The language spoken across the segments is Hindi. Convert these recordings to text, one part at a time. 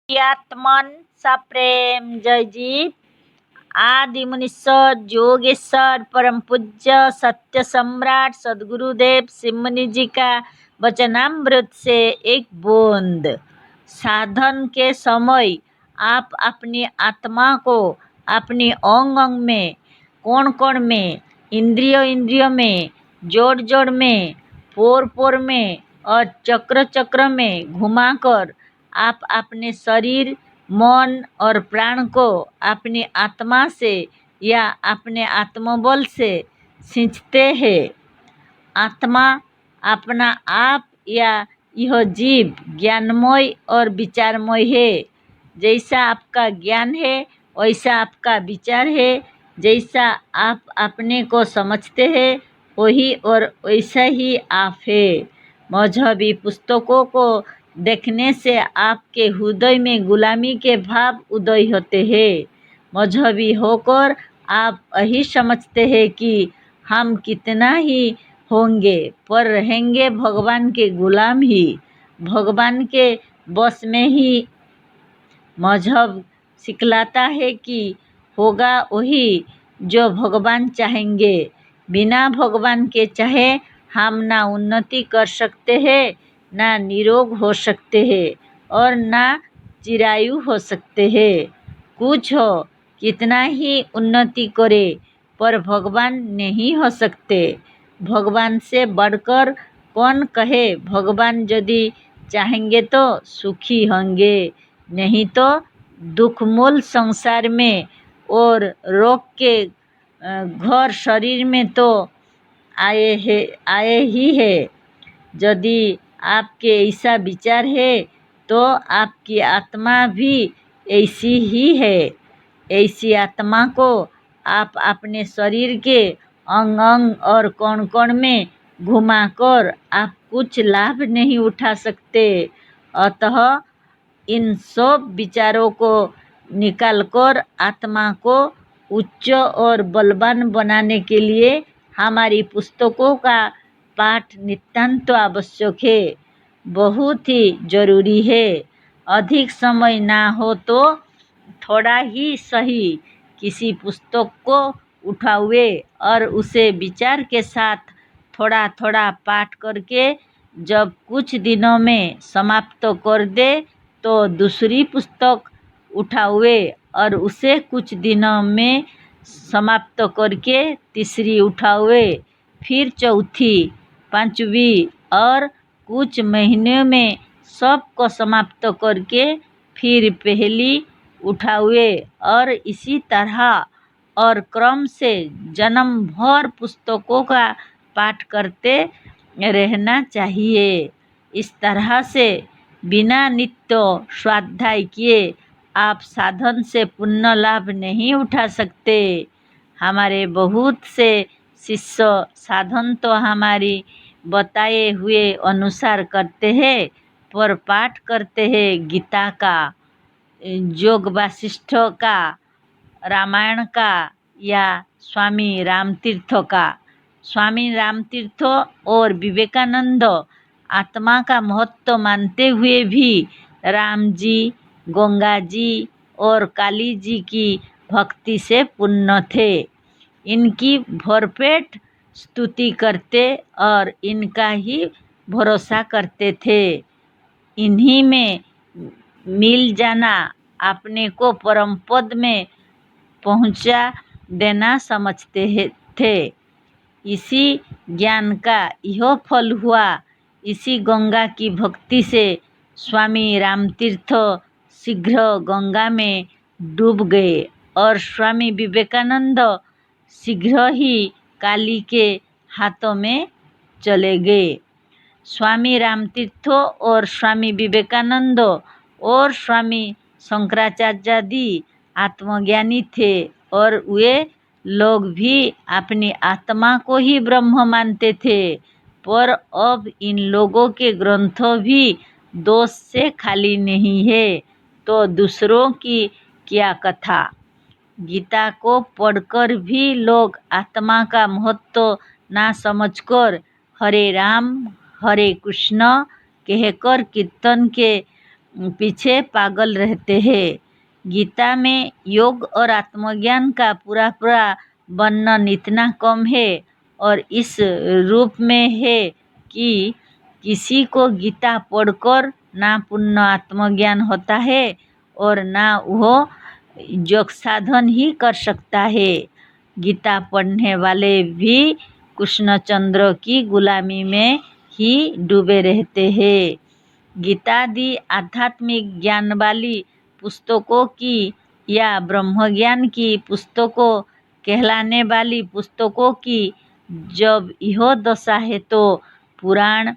आत्मन सप्रेम जय जी। आदि मुनीश्वर योगेश्वर परम पूज्य सत्य सम्राट सदगुरुदेव सिमनी जी का वचनामृत से एक बूंद। साधन के समय आप अपनी आत्मा को अपनी अंग अंग में, कोण कोण में, इंद्रियों में, जोड़ जोड़ में, पोर पोर में और चक्र चक्र में घुमाकर आप अपने शरीर, मन और प्राण को अपनी आत्मा से या अपने आत्मबल से सींचते हैं। आत्मा अपना आप या यह जीव ज्ञानमय और विचारमय है। जैसा आपका ज्ञान है वैसा आपका विचार है। जैसा आप अपने को समझते हैं वही और वैसा ही आप है। मजहबी पुस्तकों को देखने से आपके हृदय में गुलामी के भाव उदय होते हैं। मजहबी होकर आप यही समझते हैं कि हम कितना ही होंगे पर रहेंगे भगवान के गुलाम ही, भगवान के बस में ही। मजहब सिखलाता है कि होगा वही जो भगवान चाहेंगे। बिना भगवान के चाहे हम ना उन्नति कर सकते हैं, ना निरोग हो सकते हैं और ना चिरायु हो सकते हैं। कुछ हो कितना ही उन्नति करे पर भगवान नहीं हो सकते। भगवान से बढ़कर कौन कहे। भगवान यदि चाहेंगे तो सुखी होंगे, नहीं तो दुखमूल संसार में और रोग के घर शरीर में तो आए ही है। यदि आपके ऐसा विचार है तो आपकी आत्मा भी ऐसी ही है। ऐसी आत्मा को आप अपने शरीर के अंग अंग और कोण कोण में घुमाकर आप कुछ लाभ नहीं उठा सकते। अतः इन सब विचारों को निकालकर आत्मा को उच्च और बलवान बनाने के लिए हमारी पुस्तकों का पाठ नितांत आवश्यक है, बहुत ही जरूरी है। अधिक समय ना हो तो थोड़ा ही सही किसी पुस्तक को उठावे और उसे विचार के साथ थोड़ा थोड़ा पाठ करके जब कुछ दिनों में समाप्त कर दे तो दूसरी पुस्तक उठावे और उसे कुछ दिनों में समाप्त करके तीसरी उठावे, फिर चौथी, पांचवी और कुछ महीनों में सबको समाप्त करके फिर पहली उठावे और इसी तरह और क्रम से जन्म भर पुस्तकों का पाठ करते रहना चाहिए। इस तरह से बिना नित्य स्वाध्याय किए आप साधन से पुण्य लाभ नहीं उठा सकते। हमारे बहुत से शिष्य साधन तो हमारी बताए हुए अनुसार करते हैं पर पाठ करते हैं गीता का, योग वासिष्ठ का, रामायण का या स्वामी रामतीर्थ का। स्वामी रामतीर्थ और विवेकानंद आत्मा का महत्व मानते हुए भी राम जी, गंगा जी और काली जी की भक्ति से पूर्ण थे। इनकी भरपेट स्तुति करते और इनका ही भरोसा करते थे। इन्हीं में मिल जाना अपने को परम पद में पहुंचा देना समझते थे। इसी ज्ञान का यह फल हुआ। इसी गंगा की भक्ति से स्वामी रामतीर्थ शीघ्र गंगा में डूब गए और स्वामी विवेकानंद शीघ्र ही काली के हाथों में चले गए। स्वामी रामतीर्थ और स्वामी विवेकानंद और स्वामी शंकराचार्यादि आत्मज्ञानी थे और वे लोग भी अपनी आत्मा को ही ब्रह्म मानते थे। पर अब इन लोगों के ग्रंथों भी दोष से खाली नहीं है तो दूसरों की क्या कथा। गीता को पढ़कर भी लोग आत्मा का महत्व ना समझकर हरे राम हरे कृष्ण कहकर कीर्तन के पीछे पागल रहते हैं। गीता में योग और आत्मज्ञान का पूरा पूरा वर्णन इतना कम है और इस रूप में है कि किसी को गीता पढ़कर ना पूर्ण आत्मज्ञान होता है और ना वो योग साधन ही कर सकता है। गीता पढ़ने वाले भी कृष्णचंद्र की गुलामी में ही डूबे रहते हैं। गीतादि आध्यात्मिक ज्ञान वाली पुस्तकों की या ब्रह्मज्ञान की पुस्तकों कहलाने वाली पुस्तकों की जब यह दशा है तो पुराण,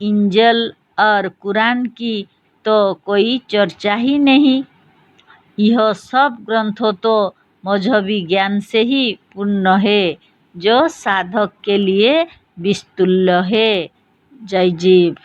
इंजल और कुरान की तो कोई चर्चा ही नहीं। यह सब ग्रंथों तो मजहबी ज्ञान से ही पूर्ण है जो साधक के लिए विस्तुल्य है। जय जीव।